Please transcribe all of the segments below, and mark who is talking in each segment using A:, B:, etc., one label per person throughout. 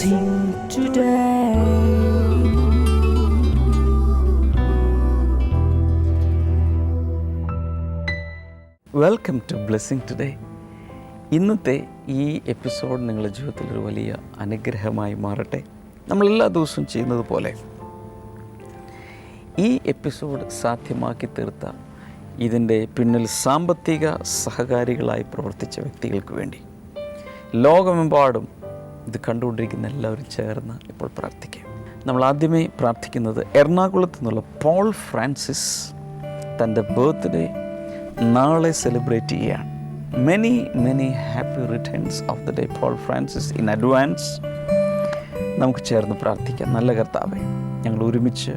A: blessing today. Welcome to blessing today. ഇന്നത്തെ ഈ episode നിങ്ങളുടെ ജീവിതത്തിലൊരു വലിയ അനുഗ്രഹമായി മാറട്ടെ. നമ്മളെല്ലാ ദിവസവും ചെയ്യുന്നത് പോലെ ഈ എപ്പിസോഡ് സാധ്യമാക്കി തീർത്ത ഇതിൻ്റെ പിന്നിൽ സാമ്പത്തിക സഹകാരികളായി പ്രവർത്തിച്ച വ്യക്തികൾക്ക് വേണ്ടി ലോകമെമ്പാടും ഇത് കണ്ടുകൊണ്ടിരിക്കുന്ന എല്ലാവരും ചേർന്ന് ഇപ്പോൾ പ്രാർത്ഥിക്കാം. നമ്മൾ ആദ്യമേ പ്രാർത്ഥിക്കുന്നത് എറണാകുളത്ത് നിന്നുള്ള പോൾ ഫ്രാൻസിസ് തൻ്റെ ബർത്ത്ഡേ നാളെ സെലിബ്രേറ്റ് ചെയ്യുകയാണ്. Many happy returns of the day Paul Francis in advance. നമുക്ക് ചേർന്ന് പ്രാർത്ഥിക്കാം. നല്ല കർത്താവേ, ഞങ്ങൾ ഒരുമിച്ച്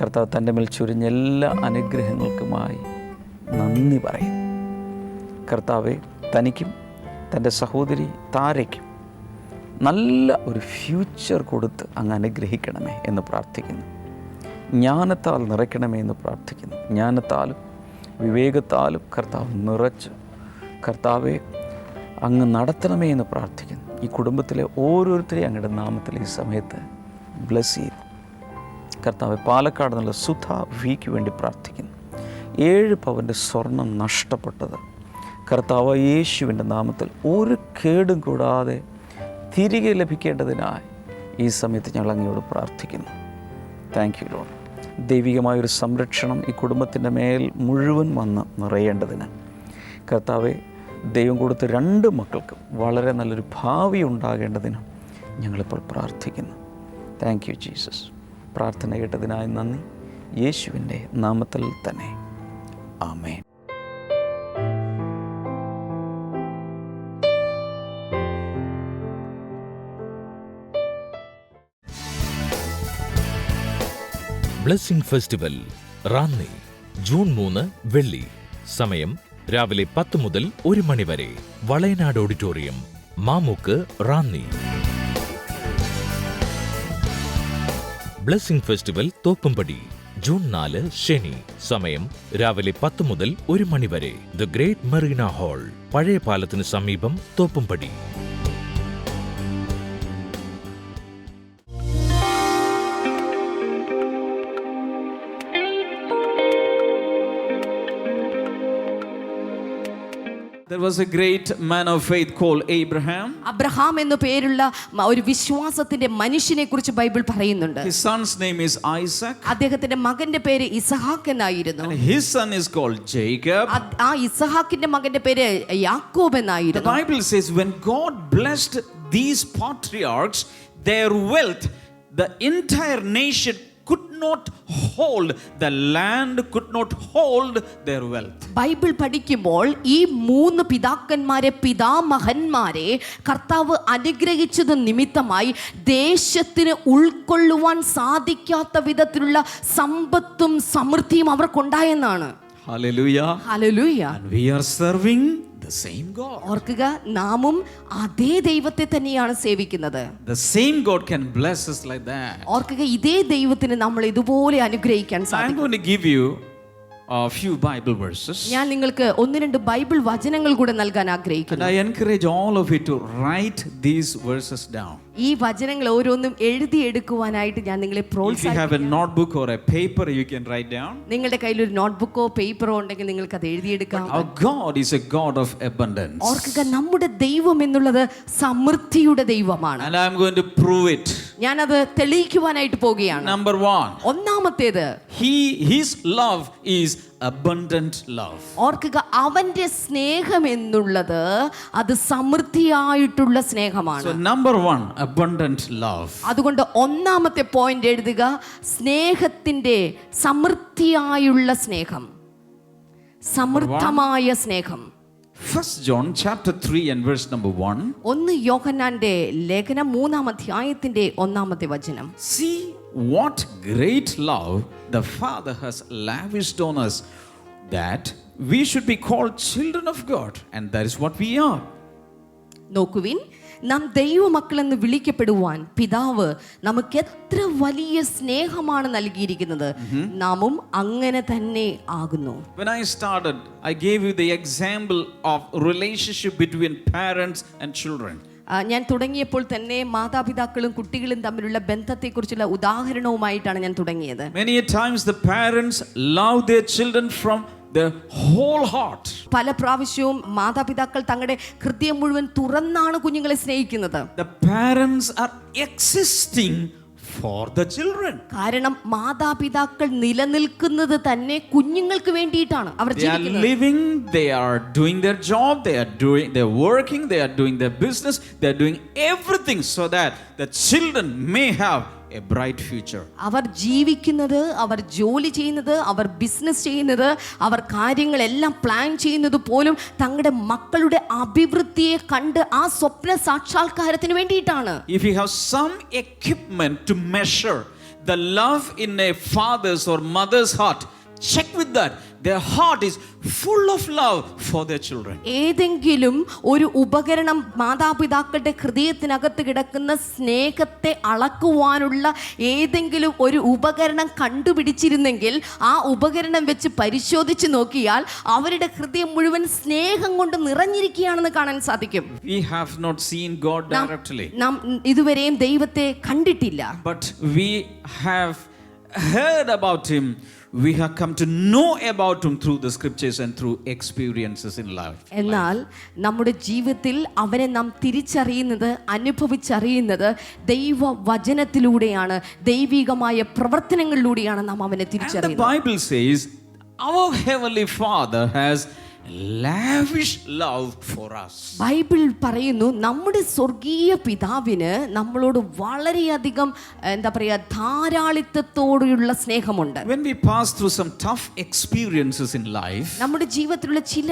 A: കർത്താവ് തൻ്റെ മേൽ ചൊരിഞ്ഞ എല്ലാ അനുഗ്രഹങ്ങൾക്കുമായി നന്ദി പറയും. കർത്താവെ, തനിക്കും തൻ്റെ സഹോദരി താരയ്ക്കും നല്ല ഒരു ഫ്യൂച്ചർ കൊടുത്ത് അങ്ങ് അനുഗ്രഹിക്കണമേ എന്ന് പ്രാർത്ഥിക്കുന്നു. ജ്ഞാനത്താൽ നിറയ്ക്കണമേ എന്ന് പ്രാർത്ഥിക്കുന്നു. ജ്ഞാനത്താലും വിവേകത്താലും കർത്താവ് നിറച്ച് കർത്താവെ അങ്ങ് നടത്തണമേ എന്ന് പ്രാർത്ഥിക്കുന്നു. ഈ കുടുംബത്തിലെ ഓരോരുത്തരെയും അങ്ങയുടെ നാമത്തിൽ ഈ സമയത്ത് ബ്ലെസ് ചെയ്തു. കർത്താവ്, പാലക്കാട് നിന്നുള്ള സുധ വിക്ക് വേണ്ടി പ്രാർത്ഥിക്കുന്നു. 7 പവൻ്റെ സ്വർണം നഷ്ടപ്പെട്ടത് കർത്താവ് യേശുവിൻ്റെ നാമത്തിൽ ഒരു കേടും കൂടാതെ തിരികെ ലഭിക്കേണ്ടതിനായി ഈ സമയത്ത് ഞങ്ങൾ അങ്ങയോട് പ്രാർത്ഥിക്കുന്നു. Thank U Lord. ദൈവികമായൊരു സംരക്ഷണം ഈ കുടുംബത്തിൻ്റെ മേൽ മുഴുവൻ വന്ന് നിറയേണ്ടതിന് കർത്താവെ, ദൈവം കൊടുത്ത 2 മക്കൾക്കും വളരെ നല്ലൊരു ഭാവി ഉണ്ടാകേണ്ടതിനും ഞങ്ങളിപ്പോൾ പ്രാർത്ഥിക്കുന്നു. Thank you Jesus. പ്രാർത്ഥന കേട്ടതിനായി നന്ദി. യേശുവിൻ്റെ നാമത്തിൽ തന്നെ ആമേൻ.
B: ബ്ലെസ്സിംഗ് ഫെസ്റ്റിവൽ റാന്നി ജൂൺ 3 വെള്ളി. സമയം രാവിലെ 10 മുതൽ 1 മണി വരെ. Valayanad auditorium, Mamukku, Ranni. Blessing festival Thoppumpady June 4 ശനി. സമയം രാവിലെ 10 മുതൽ 1 മണി വരെ. ദ ഗ്രേറ്റ് മറീന ഹാൾ, പഴയ പാലത്തിന് സമീപം, Thoppumpady.
C: There was a great man of faith called Abraham.
D: Abraham എന്ന പേരുള്ള ഒരു വിശ്വാസത്തിന്റെ മനുഷ്യനെ കുറിച്ച് ബൈബിൾ പറയുന്നുണ്ട്.
C: His son's name is Isaac.
D: അദ്ദേഹത്തിന്റെ മകന്റെ പേര് ഇസഹാക്ക് എന്നായിരുന്നു.
C: And his son is called Jacob.
D: ആ ഇസഹാക്കിന്റെ മകന്റെ പേര് യാക്കോബ് എന്നായിരുന്നു.
C: The Bible says when God blessed these patriarchs, their wealth, the entire nation could not hold, the land could not hold their wealth.
D: Bible പഠിക്കുമ്പോൾ ഈ 3 പിതാക്കന്മാരെ, പിതാമഹന്മാരെ കർത്താവ് അനുഗ്രഹിച്ചത് നിമിത്തമായി ദേശത്തിന് ഉൾക്കൊള്ളുവാൻ സാധിക്കാത്ത വിധത്തിലുള്ള സമ്പത്തും സമൃദ്ധിയും അവർക്കുണ്ടായെന്നാണ്.
C: Hallelujah.
D: Hallelujah.
C: And we are serving the same God.
D: ഓർക്കുക, നാമും അതേ ദൈവത്തെ തന്നെയാണ് സേവിക്കുന്നത്.
C: The same God can bless us like that.
D: ഓർക്കുക, ഇതേ ദൈവത്തിന് നമ്മൾ ഇതുപോലെ അനുഗ്രഹിക്കാൻ സാധിക്കും.
C: I'm going to give you a few Bible verses.
D: ഞാൻ നിങ്ങൾക്ക് 1-2 ബൈബിൾ വചനങ്ങൾ കൂടെ നൽകാൻ ആഗ്രഹിക്കുന്നു.
C: And I encourage all of you to write these verses down.
D: ഈ വചനങ്ങൾ ഓരോന്നും എഴുതിയെടുക്കുവാനായിട്ട് ഞാൻ നിങ്ങളെ
C: If you have a
D: പ്രോത്സാഹിപ്പിക്കുന്നു.
C: notebook or a paper, you can write down.
D: നിങ്ങളുടെ കയ്യിൽ ഒരു നോട്ട്ബുക്കോ പേപ്പറോ ഉണ്ടെങ്കിൽ നിങ്ങൾക്ക് അത് എഴുതിയെടുക്കാം.
C: Our God is a God of abundance.
D: ഓർക്കുക, നമ്മുടെ ദൈവം എന്നുള്ളത് സമൃദ്ധിയുടെ ദൈവമാണ്.
C: And I'm going to prove it.
D: ഞാനത് തെളിയിക്കുവാനായിട്ട് പോവുകയാണ്.
C: Number 1.
D: ഒന്നാമത്തേത്,
C: His love is abundant love.
D: ഓർക്കുക, അവന്റെ സ്നേഹം എന്നുള്ളത് അത് സമൃദ്ധിയായിട്ടുള്ള സ്നേഹമാണ്.
C: So number 1, abundant love.
D: അതുകൊണ്ട് ഒന്നാമത്തെ പോയിന്റ് എഴുതുക, സ്നേഹത്തിന്റെ സമൃദ്ധിയായുള്ള സ്നേഹം, സമൃദ്ധമായ സ്നേഹം.
C: 1 John chapter 3 and verse number 1.
D: 1 യോഹന്നാന്റെ ലേഖനം 3-ാം അധ്യായത്തിന്റെ 1-ാമത്തെ വചനം.
C: See what great love the Father has lavished on us, that we should be called children of God, and that is what we are.
D: നോക്കുവിൻ, നാം ദൈവമക്കളെന്ന് വിളിക്കപ്പെടുവാൻ പിതാവ് നമുക്ക് എത്ര വലിയ സ്നേഹമാണ് നൽകിയിരിക്കുന്നത്. നാമും അങ്ങനെ തന്നെ ആകുന്നു.
C: When I started, I gave you the example of relationship between parents and children.
D: ഞാൻ തുടങ്ങിയപ്പോൾ തന്നെ മാതാപിതാക്കളും കുട്ടികളും തമ്മിലുള്ള ബന്ധത്തെക്കുറിച്ചുള്ള ഉദാഹരണവുമായിട്ടാണ് ഞാൻ തുടങ്ങിയത്.
C: Many a times the parents love their children from their whole heart.
D: പല പ്രാവശ്യവും മാതാപിതാക്കൾ തങ്ങളുടെ ഹൃദയം മുഴുവൻ തുറന്നാണ് കുഞ്ഞുങ്ങളെ സ്നേഹിക്കുന്നത്.
C: The parents are existing for the children.
D: കാരണം മാതാപിതാക്കൾ നിലനിൽക്കുന്നത് തന്നെ കുഞ്ഞുങ്ങൾക്ക് വേണ്ടിയിട്ടാണ്. അവർ
C: They are living, they are doing their job, they're working, they are doing their business, they are doing everything so that the children may have a bright future.
D: അവർ ജീവിക്കുന്നത്, അവർ ജോലി ചെയ്യുന്നത്, അവർ business ചെയ്യുന്നത്, അവർ കാര്യങ്ങളെല്ലാം പ്ലാൻ ചെയ്യുന്നത് പോലും തങ്ങളുടെ മക്കളുടെ അഭിവൃദ്ധിയെ കണ്ട് ആ സ്വപ്ന സാക്ഷാത്കാരത്തിന് വേണ്ടിയിട്ടാണ്.
C: If you have some equipment to measure the love in a father's or mother's heart, check with that. Their heart is full of love for their children.
D: ഏതെങ്കിലും ഒരു ഉപകരണം മാതാപിതാക്കളുടെ ഹൃദയത്തിനകത്ത് കിടക്കുന്ന സ്നേഹത്തെ അളക്കുവാനുള്ള ഏതെങ്കിലും ഒരു ഉപകരണം കണ്ടുപിടിച്ചിരുന്നെങ്കിൽ ആ ഉപകരണം വെച്ച് പരിശോധിച്ച് നോക്കിയാൽ അവരുടെ ഹൃദയം മുഴുവൻ സ്നേഹം കൊണ്ട് നിറഞ്ഞിരിക്കുകയാണെന്ന് കാണാൻ സാധിക്കും.
C: We have not seen God directly.
D: നാം ഇതുവരെയും ദൈവത്തെ കണ്ടിട്ടില്ല.
C: But we have heard about him. We have come to know about him through the scriptures and through experiences in life.
D: എന്നാൽ നമ്മുടെ ജീവിതത്തിൽ അവനെ നാം തിരിച്ചറിയുന്നത്, അനുഭവിച്ചറിയുന്നത് ദൈവ വചനത്തിലൂടെയാണ്, ദൈവികമായ പ്രവർത്തനങ്ങളിലൂടെയാണ് നാം അവനെ
C: And the
D: തിരിച്ചറിയുന്നത്.
C: Bible says our heavenly Father has lavish love for us.
D: Bible പറയുന്നു നമ്മുടെ സ്വർഗീയ പിതാവിന് നമ്മളോട് വളരെയധികം എന്താ പറയുക, ധാരാളിത്തത്തോടെയുള്ള സ്നേഹമുണ്ട്.
C: When we pass through some tough experiences in life,
D: നമ്മുടെ ജീവിതത്തിലുള്ള ചില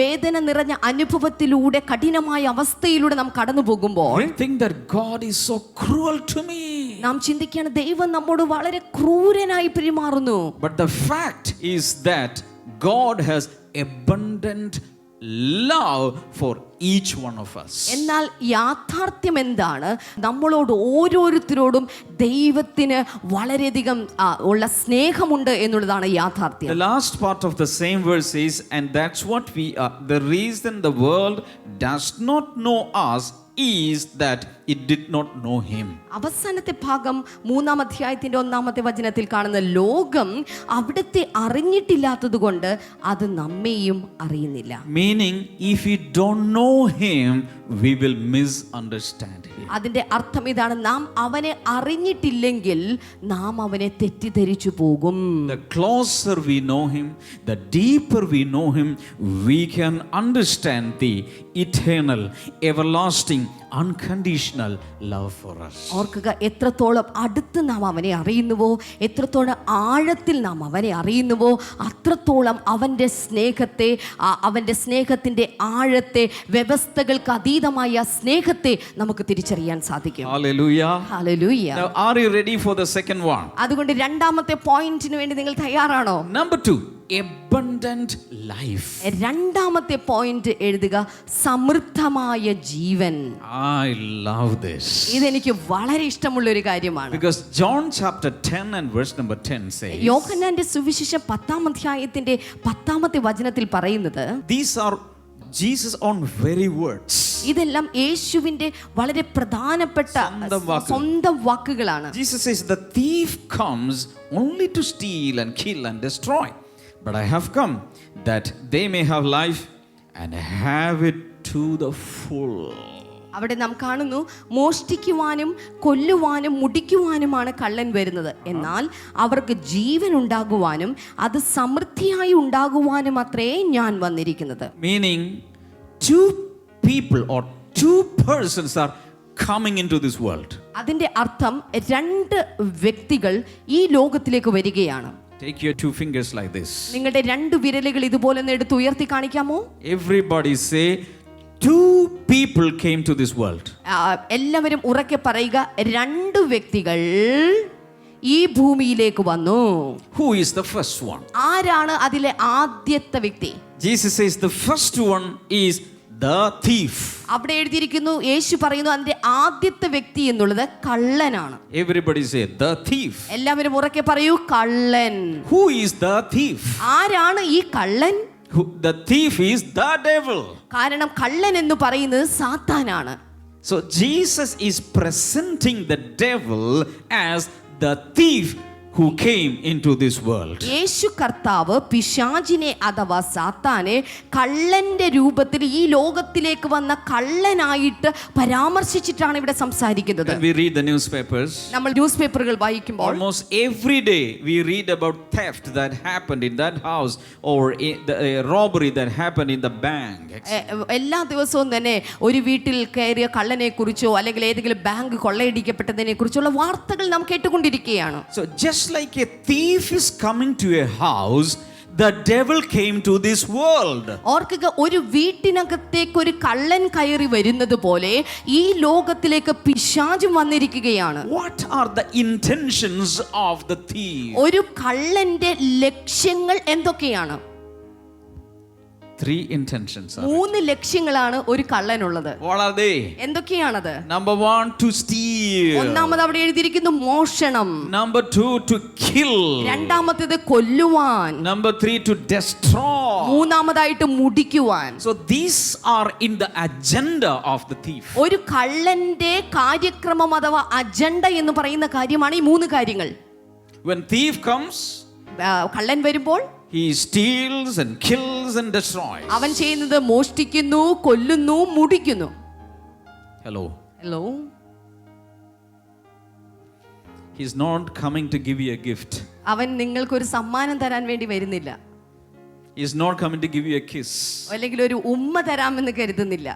D: വേദന നിറഞ്ഞ അനുഭവത്തിലൂടെ, കഠിനമായ അവസ്ഥയിലൂടെ നാം കടന്നു പോകുമ്പോൾ
C: I think that God is so cruel to me.
D: നാം ചിന്തിക്കുകയാണ് ദൈവം നമ്മോട് വളരെ ക്രൂരനായി പെരുമാറുന്നു.
C: But the fact is that God has abundant love for each one of us.
D: എന്നാൽ യാഥാർത്ഥ്യം എന്താണ്? നമ്മളോട് ഓരോരുത്തരോടും ദൈവത്തിന് വളരെയധികം ഉള്ള സ്നേഹമുണ്ട് എന്നുള്ളതാണ് യാഥാർത്ഥ്യം.
C: The last part of the same verse says, and that's what we are. The reason the world does not know us is that it did not know him.
D: അവസാനത്തെ ഭാഗം 3-ാം അധ്യായത്തിന്റെ 1-ാമത്തെ വചനത്തിൽ കാണുന്ന ലോകം അവിടുത്തെ അറിഞ്ഞിട്ടില്ലാത്തത് കൊണ്ട് അത് നമ്മെയും അറിയുന്നില്ല.
C: Meaning, if we don't know him, we will misunderstand him.
D: അതിന്റെ അർത്ഥം ഇതാണ്, നാം അവനെ അറിഞ്ഞിട്ടില്ലെങ്കിൽ നാം അവനെ തെറ്റിദ്ധരിച്ചു പോകും.
C: The closer we know him, the deeper we know him, we can understand the eternal, everlasting, unconditional love for us.
D: ഓർക്കുക, എത്രത്തോളം അടുത്ത് നാം അവനെ അറിയുന്നുവോ, എത്രത്തോളം ആഴത്തിൽ നാം അവനെ അറിയുന്നുവോ, അത്രത്തോളം അവൻ്റെ സ്നേഹത്തെ, അവൻ്റെ സ്നേഹത്തിൻ്റെ ആഴത്തെ, വ്യവസ്ഥകൾക്ക് അതീതമായ സ്നേഹത്തെ നമുക്ക് തിരിച്ചറിയാൻ സാധിക്കും.
C: Hallelujah.
D: Hallelujah.
C: Now, are you ready for the second one?
D: അതുകൊണ്ട് രണ്ടാമത്തെ പോയിന്റിന് വേണ്ടി നിങ്ങൾ തയ്യാറാണോ?
C: Number 2, abundant life.
D: രണ്ടാമത്തെ പോയിന്റ് എഴുതുക, സമൃദ്ധമായ ജീവൻ.
C: I love this.
D: ഇതെനിക്ക് വളരെ ഇഷ്ടമുള്ള ഒരു കാര്യമാണ്.
C: Because John chapter 10 and verse number 10 says,
D: യോഹന്നാന്റെ സുവിശേഷം 10-ാം അധ്യായത്തിന്റെ 10-ാമത്തെ വചനത്തിൽ പറയുന്നത്,
C: these are Jesus' own very words.
D: ഇതെല്ലാം യേശുവിന്റെ വളരെ പ്രധാനപ്പെട്ട സ്വന്തം വാക്കുകളാണ്.
C: Jesus says, the thief comes only to steal and kill and destroy, but I have come that they may have life and have it to the full.
D: അവിടെ നാം കാണുന്നു, മോഷ്ടിക്കുവാനും കൊല്ലുവാനും മുടിക്കുവാനുമാണ് കള്ളൻ വരുന്നത്, എന്നാൽ അവർക്ക് ജീവൻ ഉണ്ടാകുവാനും അത് സമൃദ്ധിയായി ഉണ്ടാകുവാനും അത്രേ ഞാൻ വന്നിരിക്കുന്നത്.
C: Meaning, two people or two persons are coming into this world.
D: അതിന്റെ അർത്ഥം 2 വ്യക്തികൾ ഈ ലോകത്തിലേക്ക് വരികയാണ്.
C: Take your 2 fingers like this.
D: നിങ്ങളുടെ 2 വിരലുകൾ ഇതുപോലെ ഒന്ന് എടുത്ത് ഉയർത്തി കാണിക്കാമോ?
C: Everybody say, 2 people came to this world.
D: എല്ലാവരും ഉറക്കെ പറയുക, 2 വ്യക്തികൾ ഈ ഭൂമിയിലേക്ക് വന്നു.
C: Who is the first one?
D: ആരാണ് അതിലെ ആദ്യത്തെ വ്യക്തി?
C: Jesus says the first one is the thief.
D: അവിടെ എഴുതിയിരിക്കുന്നു, യേശു പറയുന്നു അതിന്റെ ആദ്യത്തെ വ്യക്തി എന്നുള്ളത് കള്ളനാണ്.
C: Everybody say the thief.
D: എല്ലാവരും ഉറക്കെ പറയൂ, കള്ളൻ.
C: Who is the thief?
D: ആരാണ് ഈ കള്ളൻ?
C: The thief is the devil.
D: കാരണം കള്ളൻ എന്ന് പറയുന്നത് സാത്താനാണ്.
C: So Jesus is presenting the devil as the thief who came into this world.
D: യേശു കർത്താവ് പിശാചിനെ അഥവാ സാത്താനെ കള്ളന്റെ രൂപത്തിൽ ഈ ലോകത്തിലേക്ക് വന്ന കള്ളനായിട്ട് പരാമർശിച്ചിട്ടാണ് ഇവിടെ സംസാരിക്കുന്നത്.
C: When we read the newspapers,
D: നമ്മൾ ന്യൂസ് പേപ്പറുകൾ വായിക്കുമ്പോൾ
C: almost every day we read about theft that happened in that house or the robbery that happened in the bank.
D: എല്ലാ ദിവസവും തന്നെ ഒരു വീട്ടിൽ കയറിയ കള്ളനെ കുറിച്ചോ അല്ലെങ്കിൽ ഏതെങ്കിലും ബാങ്ക് കൊള്ളയടിക്കപ്പെട്ടതിനെ കുറിച്ചുള്ള വാർത്തകൾ നാം കേട്ടുകൊണ്ടിരിക്കുകയാണ്.
C: So just like a thief is coming to a house, the devil came to this world.
D: ഓർക്കുക, ഒരു വീട്ടിനകത്തേക്ക് ഒരു കള്ളൻ കയറി വരുന്നത് പോലെ ഈ ലോകത്തിലേക്ക് പിശാചും വന്നിരിക്കുകയാണ്.
C: What are the intentions of the thief?
D: ഒരു കള്ളന്റെ ലക്ഷ്യങ്ങൾ എന്തൊക്കെയാണ്?
C: 3 intentions.
D: 3 ലക്ഷ്യങ്ങളാണ് ഒരു കള്ളനുള്ളത്.
C: What are they?
D: എന്തൊക്കെയാണത്?
C: Number 1, to steal.
D: ഒന്നാമത് അവിടെ എഴുതിയിരിക്കുന്നു മോഷണം.
C: Number 2, to kill.
D: രണ്ടാമത്തേത് കൊല്ലുവാൻ.
C: Number 3, to destroy.
D: മൂന്നാമതായിട്ട് മുടിക്കുവാൻ.
C: So these are in the agenda of the thief.
D: ഒരു കള്ളന്റെ കാര്യക്രമം അഥവാ അജണ്ട എന്ന് പറയുന്ന കാര്യമാണ് ഈ 3 കാര്യങ്ങൾ.
C: When thief comes,
D: കള്ളൻ വരുമ്പോൾ
C: he steals and kills and destroys.
D: അവൻ ചെയ്യുന്നത് മോഷ്ടിക്കുന്നു, കൊല്ലുന്നു, മുടിക്കുന്നു.
C: Hello.
D: Hello,
C: He's not coming to give you a gift.
D: അവൻ നിങ്ങൾക്കൊരു സമ്മാനം തരാൻ വേണ്ടി വരുന്നില്ല.
C: He's not coming to give you a kiss.
D: അല്ലെങ്കിൽ ഒരു ഉമ്മ തരാമെന്ന് കരുതുന്നില്ല.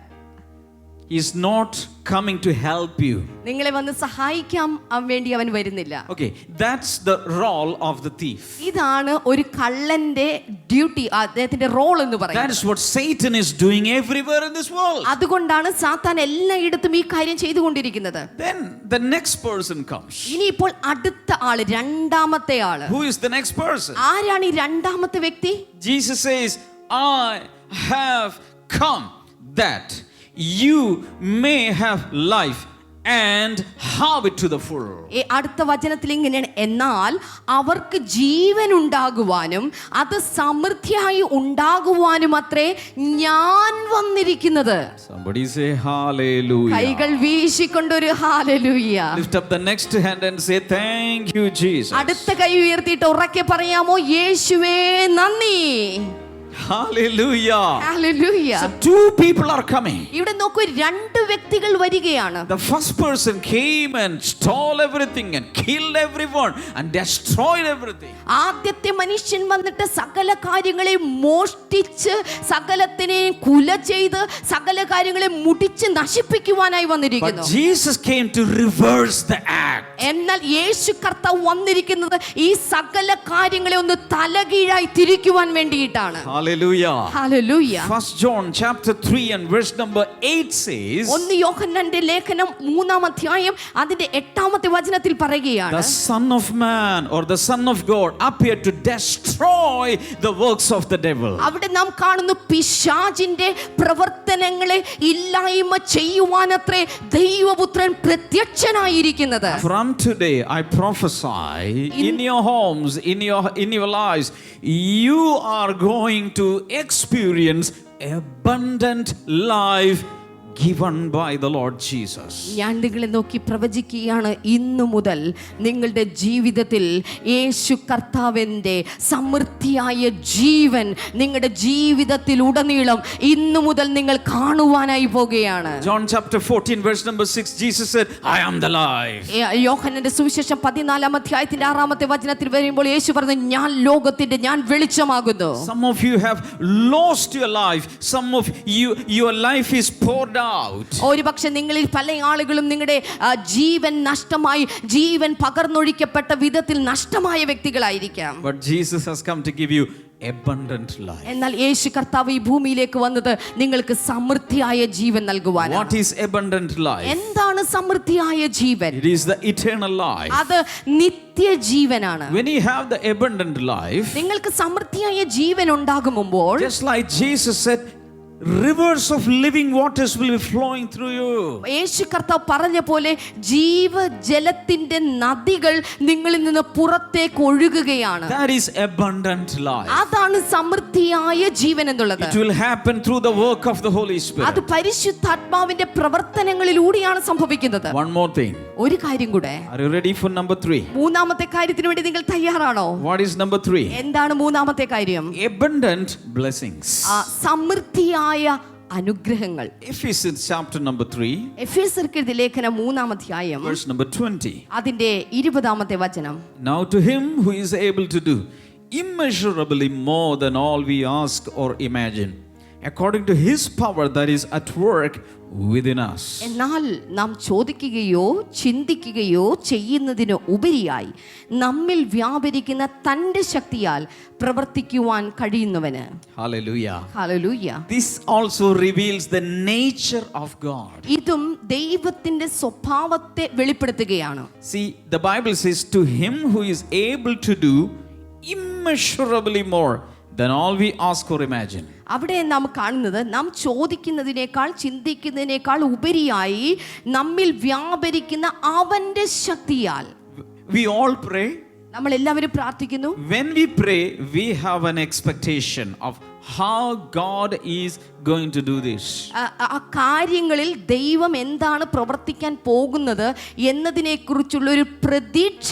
C: He's not coming to help you.
D: നിങ്ങളെ വന്ന് സഹായിക്കാൻ വേണ്ടി അവൻ വരുന്നില്ല.
C: Okay, that's the role of the thief.
D: ഇതാണ് ഒരു കള്ളന്റെ ഡ്യൂട്ടി, അദ്ദേഹത്തിന്റെ റോൾ എന്ന്
C: That
D: പറയുന്നത്.
C: is what Satan is doing everywhere in this world.
D: അതുകൊണ്ടാണ് സാത്താൻ എല്ലായിടത്തും ഈ കാര്യം ചെയ്തുകൊണ്ടിരിക്കുന്നത്.
C: Then the next person comes.
D: ഇനിയിപ്പോൾ അടുത്ത ആള്, രണ്ടാമത്തെ ആള്.
C: Who is the next person?
D: ആരാണ് ഈ രണ്ടാമത്തെ വ്യക്തി?
C: Jesus says, I have come that you may have life and have it to the full.
D: അടുത്ത വചനത്തിൽ ഇങ്ങനെയാണ്, എന്നാൽ അവർക്ക് ജീവൻ ഉണ്ടാകുവാനും അത് സമൃദ്ധിയായി ഉണ്ടാകുവാനും അത്രേ ഞാൻ വന്നിരിക്കുന്നത്.
C: Somebody say hallelujah.
D: കൈകൾ വീശിക്കൊണ്ടൊരു hallelujah.
C: Lift up the next hand and say thank you Jesus.
D: അടുത്ത കൈ ഉയർത്തിയിട്ട് ഉറക്കെ പറയാമോ, യേശുവേ നന്ദി.
C: Hallelujah.
D: Hallelujah.
C: So 2 people are coming.
D: ഇവിടെ നോക്കൂ, 2 വ്യക്തികൾ വരികയാണ്.
C: The first person came and stole everything and killed everyone and destroyed everything.
D: ആദ്യത്തെ മനുഷ്യൻ വന്നിട്ട് സകല കാര്യങ്ങളെ മോഷ്ടിച്ച് സകലത്തിനെയും കുല ചെയ്ത് സകല കാര്യങ്ങളെ മുടിച്ച് നശിപ്പിക്കുവാനായി വന്നിരിക്കുന്നു.
C: But Jesus came to reverse the act.
D: എന്നാൽ യേശു കർത്താവ് വന്നിരിക്കുന്നത് ഈ സകല കാര്യങ്ങളെ ഒന്ന് തലകീഴായി തിരിക്കുവാൻ വേണ്ടിയിട്ടാണ്.
C: Hallelujah.
D: Hallelujah.
C: 1 John chapter 3 and verse number 8 says,
D: 1 യോഹന്നാന്റെ ലേഖനം 3-ാം അധ്യായം അതിന്റെ 8-ാമത്തെ വചനത്തിൽ പറയുകയാണ്,
C: the Son of Man or the Son of God appeared to destroy the works of the devil.
D: അവിടെ നാം കാണുന്നു പിശാചിന്റെ പ്രവർത്തനങ്ങളെ ഇല്ലായ്മ ചെയ്യുവാനത്രേ ദൈവപുത്രൻ പ്രത്യക്ഷനായിരിക്കുന്നത്.
C: From today I prophesy in your homes, in your lives, you are going to experience abundant life given by the Lord Jesus.
D: ഞാൻ നിങ്ങളെ നോക്കി പ്രവചിക്കുകയാണ്, ഇന്നു മുതൽ നിങ്ങളുടെ ജീവിതത്തിൽ യേശു കർത്താവിൻ്റെ സമൃദ്ധിയായ ജീവൻ നിങ്ങളുടെ ജീവിതത്തിൽ ഉടനീളം ഇന്നു മുതൽ നിങ്ങൾ കാണുവാനായി പോകുകയാണ്.
C: John chapter 14 verse number 6, Jesus said, I am the life.
D: യോഹന്നാന്റെ സുവിശേഷം 14-ാം അധ്യായത്തിന്റെ 6-ാമത്തെ വചനത്തിൽ വരുമ്പോൾ യേശു പറഞ്ഞു, ഞാൻ ലോകത്തിന്റെ, ഞാൻ വെളിച്ചമാകുന്നു.
C: Some of you have lost your life. Some of you, your life is poured out.
D: ഒരുപക്ഷെ നിങ്ങളിൽ പല ആളുകളും നിങ്ങളുടെ ജീവൻ നഷ്ടമായി, ജീവൻ പകർന്നൊഴിക്കപ്പെട്ട വിധത്തിൽ നഷ്ടമായ വ്യക്തികളായിരിക്കാം.
C: But Jesus has come to give you abundant life.
D: എന്നാൽ യേശു കർത്താവ് ഈ ഭൂമിയിലേക്ക് വന്നത് നിങ്ങൾക്ക് സമൃദ്ധിയായ ജീവൻ നൽകുവാനാണ്.
C: What is abundant life?
D: എന്താണ് സമൃദ്ധിയായ ജീവൻ?
C: It is the eternal life.
D: അത് നിത്യജീവനാണ്.
C: When you have the abundant life,
D: നിങ്ങൾക്ക് സമൃദ്ധിയായ ജീവൻ ഉണ്ടാകുമ്പോൾ,
C: just like Jesus said, rivers of living waters will be flowing through you.
D: യേശു കർത്താവ് പറഞ്ഞ പോലെ ജീവജലത്തിന്റെ നദികൾ നിങ്ങളിൽ നിന്ന് പുറത്തേക്ക് ഒഴുകുകയാണ്.
C: That is abundant life.
D: അതാണ് സമൃദ്ധിയായ ജീവൻ എന്നുള്ളത്.
C: It will happen through the work of the Holy Spirit.
D: അത് പരിശുദ്ധാത്മാവിന്റെ പ്രവർത്തനങ്ങളിലൂടെയാണ് സംഭവിക്കുന്നത്.
C: One more thing.
D: ഒരു കാര്യം കൂടെ.
C: Are you ready for number 3?
D: മൂന്നാമത്തെ കാര്യത്തിന് വേണ്ടി നിങ്ങൾ തയ്യാറാണോ?
C: What is number 3?
D: എന്താണ് മൂന്നാമത്തെ കാര്യം?
C: Abundant blessings.
D: സമൃദ്ധിയായ അനുഗ്രഹങ്ങൾ.
C: Ephesians chapter number 3.
D: എഫേസ്യർക്കെഴുതിയ ലേഖനം 3-ാം അധ്യായം
C: Verse number 20.
D: അതിന്റെ 20-ാമത്തെ വചനം.
C: Now to him who is able to do immeasurably more than all we ask or imagine, according to his power that is at work within us.
D: എന്നാൽ നാം ചോദിക്കുകയോ ചിന്തിക്കുകയോ ചെയ്യുന്നതിന് ഉപരിയായി നമ്മിൽ വ്യാപരിക്കുന്ന തന്റെ ശക്തിയാൽ പ്രവർത്തിക്കുവാൻ കഴിയുന്നവന്.
C: Hallelujah.
D: Hallelujah.
C: This also reveals the nature of God.
D: ഇതും ദൈവത്തിന്റെ സ്വഭാവത്തെ വെളിപ്പെടുത്തുകയാണ്.
C: See, the Bible says to him who is able to do immeasurably more than all we ask or imagine.
D: അവിടെ നാം കാണുന്നത് നാം ചോദിക്കുന്നതിനേക്കാൾ ചിന്തിക്കുന്നതിനേക്കാൾ ഉപരിയായി നമ്മിൽ വ്യാപരിക്കുന്ന അവന്റെ ശക്തിയാൽ.
C: We all pray.
D: നമ്മൾ എല്ലാവരും പ്രാർത്ഥിക്കുന്നു.
C: When we pray, we have an expectation of how God is going to do this.
D: ആ കാര്യങ്ങളിൽ ദൈവം എന്താണ് പ്രവർത്തിക്കാൻ പോകുന്നത് എന്നതിനെക്കുറിച്ചുള്ള ഒരു പ്രതീക്ഷ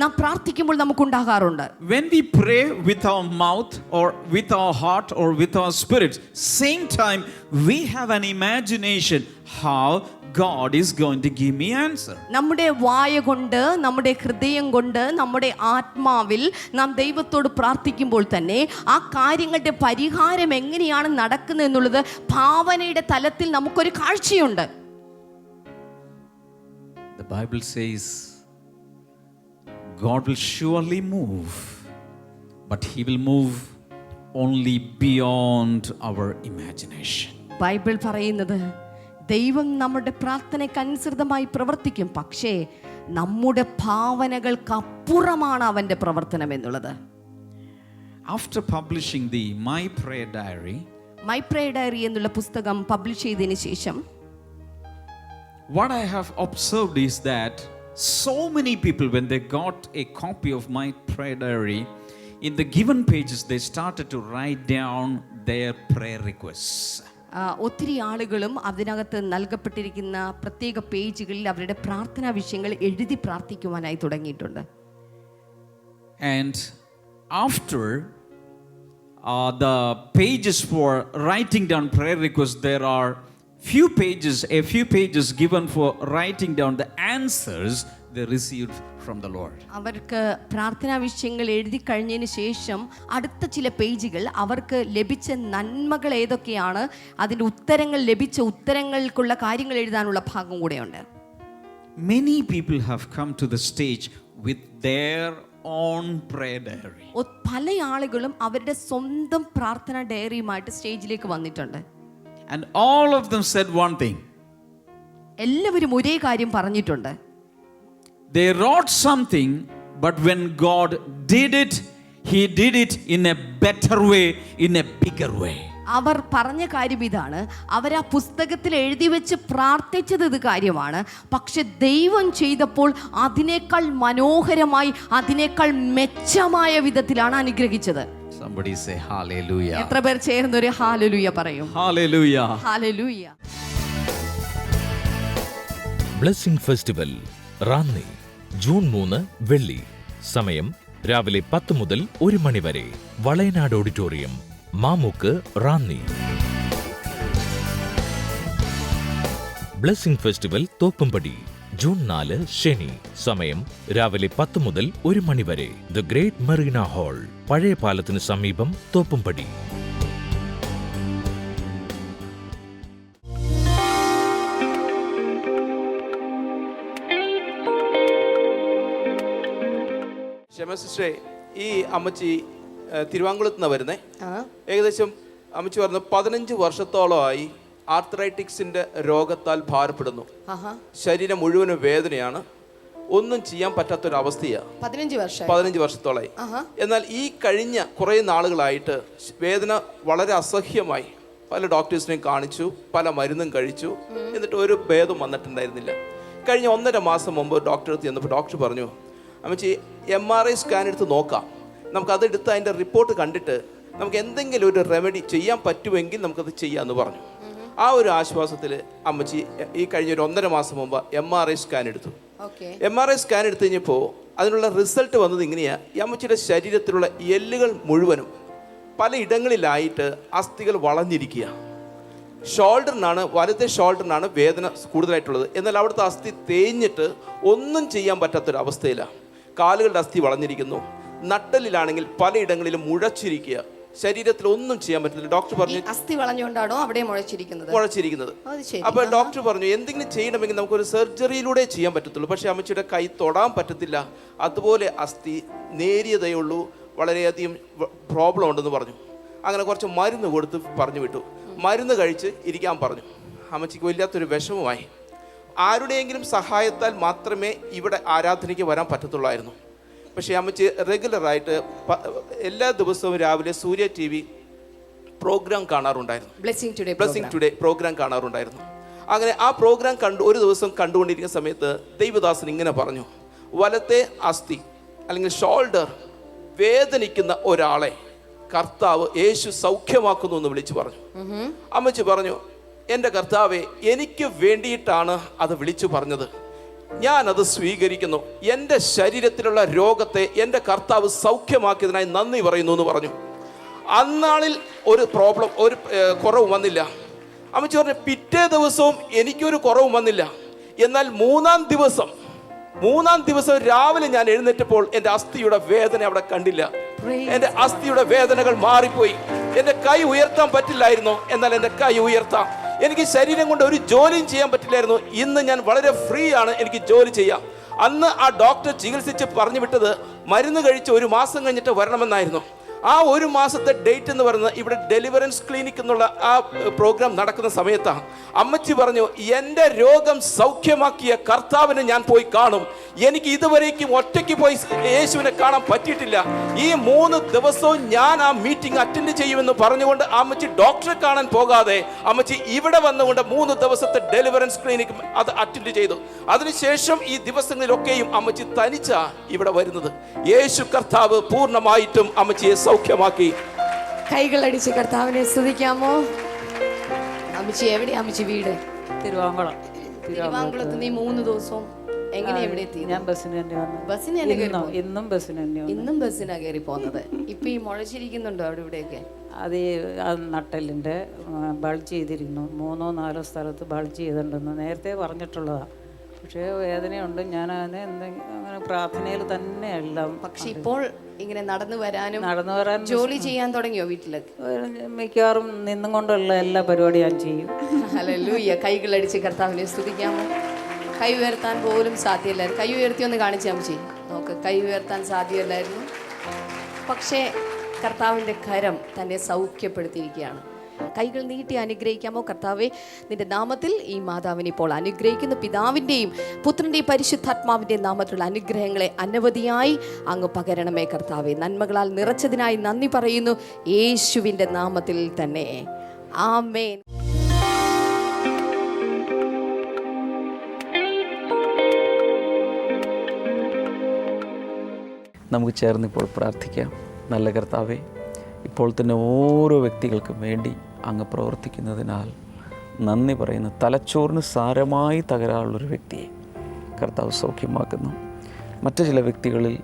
D: നാം പ്രാർത്ഥിക്കുമ്പോൾ നമുക്കുണ്ടാകാറുണ്ട്.
C: When we pray with our mouth or with our heart or with our spirit, same time we have an imagination how God is going to give me answer.
D: നമ്മുടെ വായ കൊണ്ട്, നമ്മുടെ ഹൃദയം കൊണ്ട്, നമ്മുടെ ആത്മാവിൽ നാം ദൈവത്തോട് പ്രാർത്ഥിക്കുമ്പോൾ തന്നെ ആ കാര്യങ്ങളുടെ പരിഹാരം എങ്ങനെയാണ് നടക്കുന്നത് എന്നുള്ളത് ഭാവനയുടെ തലത്തിൽ നമുക്കൊരു കാഴ്ചയുണ്ട്.
C: The Bible says God will surely move, but he will move only beyond our imagination.
D: Bible പറയുന്നത് ദൈവം നമ്മുടെ പ്രാർത്ഥനയ്ക്ക് അനുസൃതമായി പ്രവർത്തിക്കും, പക്ഷേ നമ്മുടെ ഭാവനകൾക്ക് അപ്പുറമാണ് അവന്റെ പ്രവർത്തനം എന്നുള്ളത്.
C: After publishing the My Prayer Diary,
D: my prayer diary എന്നുള്ള പുസ്തകം പബ്ലിഷ് ചെയ്തതിന് ശേഷം
C: what I have observed is that so many people, when they got a copy of My Prayer Diary, in the given pages they started to write down their prayer requests.
D: ഒത്തിരി ആളുകളും അതിനകത്ത് നൽകപ്പെട്ടിരിക്കുന്ന പ്രത്യേക പേജുകളിൽ അവരുടെ പ്രാർത്ഥനാ വിഷയങ്ങൾ എഴുതി പ്രാർത്ഥിക്കുവാനായി തുടങ്ങിയിട്ടുണ്ട്.
C: And after the pages for writing down prayer requests, there are a few pages given for writing down the answers they received from the Lord.
D: അവർക്ക് പ്രാർത്ഥനാ വിഷയങ്ങൾ എഴുതി കഴിഞ്ഞതിന് ശേഷം അടുത്ത ചില പേജുകൾ അവർക്ക് ലഭിച്ച നന്മകൾ ഏതൊക്കെയാണ്, അതിൻ്റെ ഉത്തരങ്ങൾ, ലഭിച്ച ഉത്തരങ്ങൾക്കുള്ള കാര്യങ്ങൾ എഴുതാനുള്ള ഭാഗം കൂടെയുണ്ട്.
C: Many people have come to the stage with their own prayer diary.
D: പല ആളുകളും അവരുടെ സ്വന്തം പ്രാർത്ഥനാ ഡയറിയുമായിട്ട് സ്റ്റേജിലേക്ക് വന്നിട്ടുണ്ട്.
C: And all of them said one thing.
D: എല്ലാവരും ഒരേ കാര്യം പറഞ്ഞിട്ടുണ്ട്.
C: They wrote something, but when God did it, he did it in a better way, in a bigger way.
D: അവർ പറഞ്ഞ കാര്യം ഇതാണ്, അവർ ആ പുസ്തകത്തിൽ എഴുതി വെച്ച് പ്രാർത്ഥിച്ചത് ഇത് കാര്യമാണ്, പക്ഷെ ദൈവം ചെയ്തപ്പോൾ അതിനേക്കാൾ മനോഹരമായി, അതിനേക്കാൾ മെച്ചമായ വിധത്തിലാണ് അനുഗ്രഹിച്ചത്.
C: Somebody say hallelujah.
D: എത്ര പേർ ചേർന്നൊരു ഹല്ലേലൂയ പറയും?
C: Hallelujah.
D: Hallelujah.
B: Blessing festival Ranni June 3 വെള്ളി. സമയം രാവിലെ 10 മുതൽ 1 മണി വരെ. Valayanad auditorium, Mamukku, Ranni. Blessing festival Thoppumpady June 4 ശനി. സമയം രാവിലെ 10 മുതൽ 1 മണി വരെ. ദ ഗ്രേറ്റ് മെറീന ഹാൾ, പഴയ പാലത്തിന് സമീപം, തോപ്പുംപടി.
E: സിസ്റ്ററെ, ഈ അമ്മച്ചി തിരുവാങ്കുളത്ത് നിന്നാണ് വരുന്നത്. ഏകദേശം അമ്മച്ചി പറഞ്ഞു 15 വർഷത്തോളമായി ആർത്രൈറ്റിക്സിന്റെ രോഗത്താൽ ഭാരപ്പെടുന്നു. ശരീരം മുഴുവനും വേദനയാണ്, ഒന്നും ചെയ്യാൻ പറ്റാത്തൊരവസ്ഥയാണ്. 15 വർഷത്തോളമായി. എന്നാൽ ഈ കഴിഞ്ഞ കുറേ നാളുകളായിട്ട് വേദന വളരെ അസഹ്യമായി, പല ഡോക്ടേഴ്സിനെയും കാണിച്ചു, പല മരുന്നും കഴിച്ചു, എന്നിട്ട് ഒരു ഭേദം വന്നിട്ടുണ്ടായിരുന്നില്ല. കഴിഞ്ഞ 1.5 മാസം മുമ്പ് ഡോക്ടറെ അടുത്ത് ചെന്നപ്പോൾ ഡോക്ടർ പറഞ്ഞു, അമ്മച്ചി MRI സ്കാൻ എടുത്ത് നോക്കാം, നമുക്കതെടുത്ത് അതിൻ്റെ റിപ്പോർട്ട് കണ്ടിട്ട് നമുക്ക് എന്തെങ്കിലും ഒരു റെമഡി ചെയ്യാൻ പറ്റുമെങ്കിൽ നമുക്കത് ചെയ്യാമെന്ന് പറഞ്ഞു. ആ ഒരു ആശ്വാസത്തിൽ അമ്മച്ചി ഈ കഴിഞ്ഞ ഒരു 1.5 മാസം മുമ്പ് MRI സ്കാൻ എടുത്തു. MRI സ്കാൻ എടുത്തു കഴിഞ്ഞപ്പോൾ അതിനുള്ള റിസൾട്ട് വന്നത് ഇങ്ങനെയാണ്. ഈ അമ്മച്ചിയുടെ ശരീരത്തിലുള്ള എല്ലുകൾ മുഴുവനും പല ഇടങ്ങളിലായിട്ട് അസ്ഥികൾ വളഞ്ഞിരിക്കുക. ഷോൾഡറിനാണ്, വലത്തെ ഷോൾഡറിനാണ് വേദന കൂടുതലായിട്ടുള്ളത്. എന്നാൽ അവിടുത്തെ അസ്ഥി തേഞ്ഞിട്ട് ഒന്നും ചെയ്യാൻ പറ്റാത്തൊരവസ്ഥയിലാണ്. കാലുകളുടെ അസ്ഥി വളഞ്ഞിരിക്കുന്നു. നട്ടലിലാണെങ്കിൽ പലയിടങ്ങളിലും മുഴച്ചിരിക്കുക. ശരീരത്തിൽ ഒന്നും ചെയ്യാൻ പറ്റുന്നില്ല. ഡോക്ടർ പറഞ്ഞു
D: അസ്ഥി വളഞ്ഞുകൊണ്ടാണോ അവിടെ മുഴച്ചിരിക്കുന്നത്?
E: അപ്പോൾ ഡോക്ടർ പറഞ്ഞു എന്തെങ്കിലും ചെയ്യണമെങ്കിൽ നമുക്കൊരു സർജറിയിലൂടെ ചെയ്യാൻ പറ്റത്തുള്ളൂ. പക്ഷേ അമ്മച്ചിയുടെ കൈ തൊടാൻ പറ്റത്തില്ല. അതുപോലെ അസ്ഥി നേരിയതേ ഉള്ളൂ, വളരെയധികം പ്രോബ്ലം ഉണ്ടെന്ന് പറഞ്ഞു. അങ്ങനെ കുറച്ച് മരുന്ന് കൊടുത്ത് പറഞ്ഞു വിട്ടു. മരുന്ന് കഴിച്ച് ഇരിക്കാൻ പറഞ്ഞു. അമ്മച്ചിക്ക് വല്ലാത്തൊരു വിഷമമായി. ആരുടെയെങ്കിലും സഹായത്താൽ മാത്രമേ ഇവിടെ ആരാധനയ്ക്ക് വരാൻ പറ്റത്തുള്ളായിരുന്നു. പക്ഷേ അമ്മച്ചി റെഗുലറായിട്ട് എല്ലാ ദിവസവും രാവിലെ സൂര്യ TV പ്രോഗ്രാം കാണാറുണ്ടായിരുന്നു. ബ്ലെസ്സിംഗ് ടുഡേ പ്രോഗ്രാം കാണാറുണ്ടായിരുന്നു. അങ്ങനെ ആ പ്രോഗ്രാം ഒരു ദിവസം കണ്ടുകൊണ്ടിരിക്കുന്ന സമയത്ത് ദൈവദാസൻ ഇങ്ങനെ പറഞ്ഞു, വലത്തെ അസ്ഥി അല്ലെങ്കിൽ ഷോൾഡർ വേദനിക്കുന്ന ഒരാളെ കർത്താവ് യേശു സൗഖ്യമാക്കുന്നു എന്ന് വിളിച്ചു പറഞ്ഞു. അമ്മച്ചി പറഞ്ഞു, എൻ്റെ കർത്താവെ, എനിക്ക് വേണ്ടിയിട്ടാണ് അത് വിളിച്ചു പറഞ്ഞത്, ഞാനത് സ്വീകരിക്കുന്നു. എൻ്റെ ശരീരത്തിലുള്ള രോഗത്തെ എൻ്റെ കർത്താവ് സൗഖ്യമാക്കിയതിനായി നന്ദി പറയുന്നു എന്ന് പറഞ്ഞു. അന്നാളിൽ ഒരു കുറവ് വന്നില്ല. അമ്മച്ചി പറഞ്ഞു, പിറ്റേ ദിവസവും എനിക്കൊരു കുറവും വന്നില്ല. എന്നാൽ മൂന്നാം ദിവസം രാവിലെ ഞാൻ എഴുന്നേറ്റപ്പോൾ എൻ്റെ അസ്ഥിയുടെ വേദന അവിടെ കണ്ടില്ല. എൻ്റെ അസ്ഥിയുടെ വേദനകൾ മാറിപ്പോയി. എൻ്റെ കൈ ഉയർത്താൻ പറ്റില്ലായിരുന്നു, എന്നാൽ എൻ്റെ കൈ ഉയർത്താം. എനിക്ക് ശരീരം കൊണ്ട് ഒരു ജോലിയും ചെയ്യാൻ പറ്റില്ലായിരുന്നു. ഇന്ന് ഞാൻ വളരെ ഫ്രീ ആണ്, എനിക്ക് ജോലി ചെയ്യാം. അന്ന് ആ ഡോക്ടർ ചികിത്സിച്ച് പറഞ്ഞു വിട്ടത് മരുന്ന് കഴിച്ച് 1 മാസം കഴിഞ്ഞിട്ട് വരണമെന്നായിരുന്നു. ആ 1 മാസത്തെ ഡേറ്റ് എന്ന് പറയുന്നത് ഇവിടെ ഡെലിവറൻസ് ക്ലിനിക് എന്നുള്ള ആ പ്രോഗ്രാം നടക്കുന്ന സമയത്താണ്. അമ്മച്ചി പറഞ്ഞു, എൻ്റെ രോഗം സൗഖ്യമാക്കിയ കർത്താവിനെ ഞാൻ പോയി കാണും. എനിക്ക് ഇതുവരേക്കും ഒറ്റയ്ക്ക് പോയി യേശുവിനെ കാണാൻ പറ്റിയിട്ടില്ല. ഈ 3 ദിവസവും ഞാൻ ആ മീറ്റിംഗ് അറ്റൻഡ് ചെയ്യുമെന്ന് പറഞ്ഞുകൊണ്ട് അമ്മച്ചി ഡോക്ടറെ കാണാൻ പോകാതെ അമ്മച്ചി ഇവിടെ വന്നുകൊണ്ട് 3 ദിവസത്തെ ഡെലിവറൻസ് ക്ലിനിക് അത് അറ്റൻഡ് ചെയ്തു. അതിനുശേഷം ഈ ദിവസങ്ങളിലൊക്കെയും അമ്മച്ചി തനിച്ചാ ഇവിടെ വരുന്നത്. യേശു കർത്താവ് പൂർണ്ണമായിട്ടും അമ്മച്ചിയെ സൗഖ്യമാക്കി.
D: കൈകളടിച്ച് കർത്താവിനെ സ്തുതിക്കാമോ? അമ്മച്ചി എവിടെ? അമ്മച്ചി വീട് തിരുവാങ്കുളത്ത്. നീ 3 ദിവസവും എങ്ങനെ എവിടെ എത്തി?
F: ഞാൻ ബസ്സിന് തന്നെ വന്നു. ഇന്നും
D: ബസ്സിനാ കയറി പോകുന്നത്. ഇപ്പൊ ഈ മുഴച്ചിരിക്കുന്നുണ്ടോ അവിടെ ഇവിടെയൊക്കെ?
F: അത് നട്ടലിൻ്റെ ബൾജ് ചെയ്തിരുന്നു. 3-4 സ്ഥലത്ത് ബൾജ് ചെയ്തിട്ടുണ്ടെന്ന് നേരത്തെ പറഞ്ഞിട്ടുള്ളതാണ്. പക്ഷേ വേദനയുണ്ട്. ഞാൻ അങ്ങനെ പ്രാർത്ഥനയിൽ തന്നെ എല്ലാം.
D: പക്ഷെ ഇപ്പോൾ ഇങ്ങനെ നടന്നു വരാൻ ജോലി ചെയ്യാൻ തുടങ്ങിയോ? വീട്ടിലേക്ക്
F: മിക്കവാറും നിന്നും കൊണ്ടുള്ള എല്ലാ പരിപാടിയും ഞാൻ ചെയ്യും.
D: ഹല്ലേലൂയ. കൈകളടിച്ച് കർത്താവിനെ സ്തുതിക്കാമോ? കൈ ഉയർത്താൻ പോലും സാധ്യമല്ലായിരുന്നു. കൈ ഉയർത്തി ഒന്ന് കാണിച്ചാൽ ചെയ്യും. നോക്ക്, കൈ ഉയർത്താൻ സാധ്യമല്ലായിരുന്നു. പക്ഷേ കർത്താവിൻ്റെ കരം തന്നെ സൗഖ്യപ്പെടുത്തിയിരിക്കുകയാണ്. കൈകൾ നീട്ടി അനുഗ്രഹിക്കാമോ? കർത്താവെ, നിന്റെ നാമത്തിൽ ഈ മാതാവിനെ ഇപ്പോൾ അനുഗ്രഹിക്കുന്നു. പിതാവിൻ്റെയും പുത്രൻ്റെയും പരിശുദ്ധാത്മാവിൻ്റെയും നാമത്തിലുള്ള അനുഗ്രഹങ്ങളെ അനവധിയായി അങ്ങ് പകരണമേ കർത്താവെ. നന്മകളാൽ നിറച്ചതിനായി നന്ദി പറയുന്നു, യേശുവിൻ്റെ നാമത്തിൽ തന്നെ. ആമേൻ.
A: നമുക്ക് ചേർന്നിപ്പോൾ പ്രാർത്ഥിക്കാം. നല്ല കർത്താവെ, ഇപ്പോൾ തന്നെ ഓരോ വ്യക്തികൾക്കും വേണ്ടി അങ്ങ് പ്രവർത്തിക്കുന്നതിനാൽ നന്ദി പറയുന്നു. തലച്ചോറിന് സാരമായി തകരാറുള്ളൊരു വ്യക്തിയെ കർത്താവ് സൗഖ്യമാക്കുന്നു. മറ്റു ചില വ്യക്തികളിൽ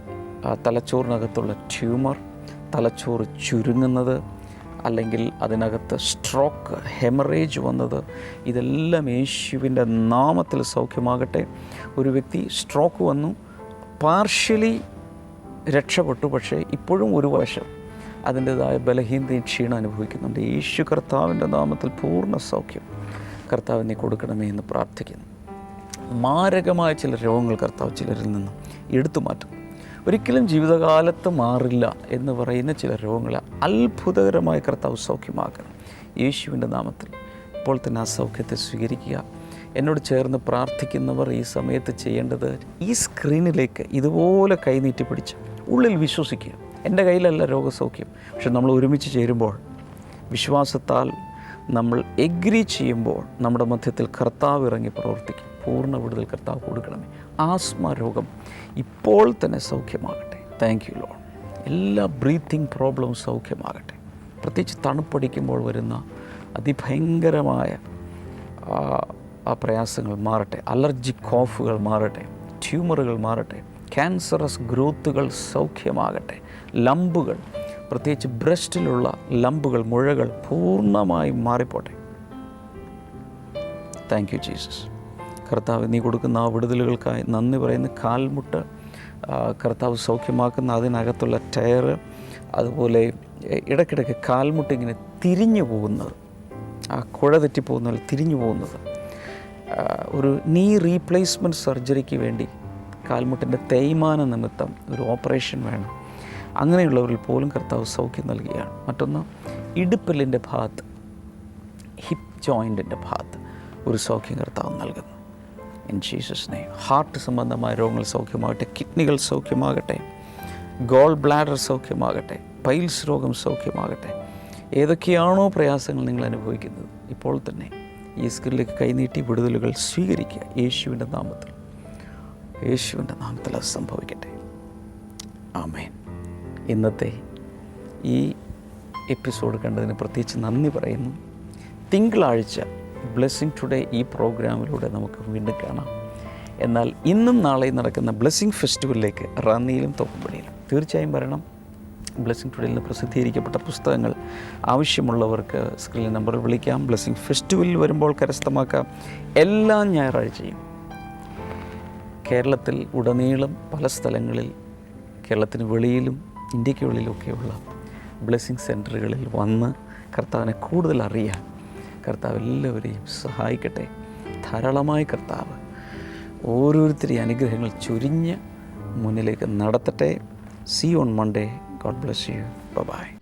A: തലച്ചോറിനകത്തുള്ള ട്യൂമർ, തലച്ചോറ് ചുരുങ്ങുന്നത്, അല്ലെങ്കിൽ അതിനകത്ത് സ്ട്രോക്ക്, ഹെമറേജ് വന്നത്, ഇതെല്ലാം യേശുവിൻ്റെ നാമത്തിൽ സൗഖ്യമാകട്ടെ. ഒരു വ്യക്തി സ്ട്രോക്ക് വന്നു, പാർഷ്യലി രക്ഷപ്പെട്ടു, പക്ഷേ ഇപ്പോഴും ഒരു വശം അതിൻ്റെതായ ബലഹീനതയും ക്ഷീണം അനുഭവിക്കുന്നുണ്ട്. യേശു കർത്താവിൻ്റെ നാമത്തിൽ പൂർണ്ണ സൗഖ്യം കർത്താവിനെ കൊടുക്കണമേ എന്ന് പ്രാർത്ഥിക്കുന്നു. മാരകമായ ചില രോഗങ്ങൾ കർത്താവ് ചിലരിൽ നിന്നും എടുത്തു മാറ്റും. ഒരിക്കലും ജീവിതകാലത്ത് മാറില്ല എന്ന് പറയുന്ന ചില രോഗങ്ങളെ അത്ഭുതകരമായ കർത്താവ് സൗഖ്യമാക്കണം യേശുവിൻ്റെ നാമത്തിൽ. ഇപ്പോൾ തന്നെ ആ സൗഖ്യത്തെ സ്വീകരിക്കുക. എന്നോട് ചേർന്ന് പ്രാർത്ഥിക്കുന്നവർ ഈ സമയത്ത് ചെയ്യേണ്ടത്, ഈ സ്ക്രീനിലേക്ക് ഇതുപോലെ കൈനീട്ടി പിടിച്ച് ഉള്ളിൽ വിശ്വസിക്കുക. എൻ്റെ കയ്യിലല്ല രോഗസൗഖ്യം, പക്ഷെ നമ്മൾ ഒരുമിച്ച് ചേരുമ്പോൾ വിശ്വാസത്താൽ നമ്മൾ എഗ്രി ചെയ്യുമ്പോൾ നമ്മുടെ മധ്യത്തിൽ കർത്താവ് ഇറങ്ങി പ്രവർത്തിക്കും. പൂർണ്ണ വിടുതൽ കർത്താവ് കൊടുക്കണമേ. ആസ്മ രോഗം ഇപ്പോൾ തന്നെ സൗഖ്യമാകട്ടെ. Thank you Lord. എല്ലാ ബ്രീത്തിങ് പ്രോബ്ലം സൗഖ്യമാകട്ടെ. പ്രത്യേകിച്ച് തണുപ്പടിക്കുമ്പോൾ വരുന്ന അതിഭയങ്കരമായ ആ പ്രയാസങ്ങൾ മാറട്ടെ. അലർജിക് കോഫുകൾ മാറട്ടെ. ട്യൂമറുകൾ മാറട്ടെ. ക്യാൻസറസ് ഗ്രോത്തുകൾ സൗഖ്യമാകട്ടെ. ലംബുകൾ, പ്രത്യേകിച്ച് ബ്രസ്റ്റിലുള്ള ലംബുകൾ, മുഴകൾ പൂർണ്ണമായും മാറിപ്പോട്ടെ. Thank you Jesus. കർത്താവ് നീ കൊടുക്കുന്ന ആ വിടുതലുകൾക്കായി നന്ദി പറയുന്നു. കാൽമുട്ട് കർത്താവ് സൗഖ്യമാക്കുന്ന അതിനകത്തുള്ള ടയർ, അതുപോലെ ഇടയ്ക്കിടയ്ക്ക് കാൽമുട്ടിങ്ങനെ തിരിഞ്ഞു പോകുന്നത്, ആ കുഴ തെറ്റിപ്പോകുന്ന പോലെ തിരിഞ്ഞു പോകുന്നത്, ഒരു നീ റീപ്ലേസ്മെൻറ്റ് സർജറിക്ക് വേണ്ടി കാൽമുട്ടിൻ്റെ തേയ്മാന നിമിത്തം ഒരു ഓപ്പറേഷൻ വേണം. അങ്ങനെയുള്ളവരിൽ പോലും കർത്താവ് സൗഖ്യം നൽകുകയാണ്. മറ്റൊന്ന്, ഇടുപ്പലിൻ്റെ ഭാഗത്ത്, ഹിപ്പ് ജോയിൻറ്റിൻ്റെ ഭാഗത്ത് ഒരു സൗഖ്യം കർത്താവ് നൽകുന്നു. In Jesus name. ഹാർട്ട് സംബന്ധമായ രോഗങ്ങൾ സൗഖ്യമാകട്ടെ. കിഡ്നികൾ സൗഖ്യമാകട്ടെ. ഗോൾ ബ്ലാഡർ സൗഖ്യമാകട്ടെ. പൈൽസ് രോഗം സൗഖ്യമാകട്ടെ. ഏതൊക്കെയാണോ പ്രയാസങ്ങൾ നിങ്ങൾ അനുഭവിക്കുന്നത്, ഇപ്പോൾ തന്നെ ഈ സ്ക്രീനിലേക്ക് കൈനീട്ടി വിടുതലുകൾ സ്വീകരിക്കുക. യേശുവിൻ്റെ നാമത്തിൽ, യേശുവിൻ്റെ നാമത്തിൽ അത് സംഭവിക്കട്ടെ. ആമേൻ. ഇന്നത്തെ ഈ എപ്പിസോഡ് കണ്ടതിന് പ്രത്യേകിച്ച് നന്ദി പറയുന്നു. തിങ്കളാഴ്ച ബ്ലെസ്സിങ് ടുഡേ ഈ പ്രോഗ്രാമിലൂടെ നമുക്ക് വീണ്ടും കാണാം. എന്നാൽ ഇന്നും നാളെയും നടക്കുന്ന ബ്ലെസ്സിങ് ഫെസ്റ്റിവലിലേക്ക് റാന്നിയിലും തോപ്പുംപടിയിലും തീർച്ചയായും വരണം. ബ്ലെസ്സിങ് ടുഡേയിൽ നിന്ന് പ്രസിദ്ധീകരിക്കപ്പെട്ട പുസ്തകങ്ങൾ ആവശ്യമുള്ളവർക്ക് സ്ക്രീൻ നമ്പറിൽ വിളിക്കാം. ബ്ലെസ്സിങ് ഫെസ്റ്റിവലിൽ വരുമ്പോൾ കരസ്ഥമാക്കാം. എല്ലാ ഞായറാഴ്ചയും കേരളത്തിൽ ഉടനീളം പല സ്ഥലങ്ങളിൽ, കേരളത്തിന് വെളിയിലും ഇന്ത്യക്ക് വെളിയിലൊക്കെയുള്ള ബ്ലെസ്സിങ് സെൻറ്ററുകളിൽ വന്ന് കർത്താവിനെ കൂടുതൽ അറിയാൻ കർത്താവ് എല്ലാവരെയും സഹായിക്കട്ടെ. ധാരാളമായി കർത്താവ് ഓരോരുത്തരെയും അനുഗ്രഹങ്ങൾ ചൊരിഞ്ഞ് മുന്നിലേക്ക് നടത്തട്ടെ. See you on Monday. God bless you. Bye-bye.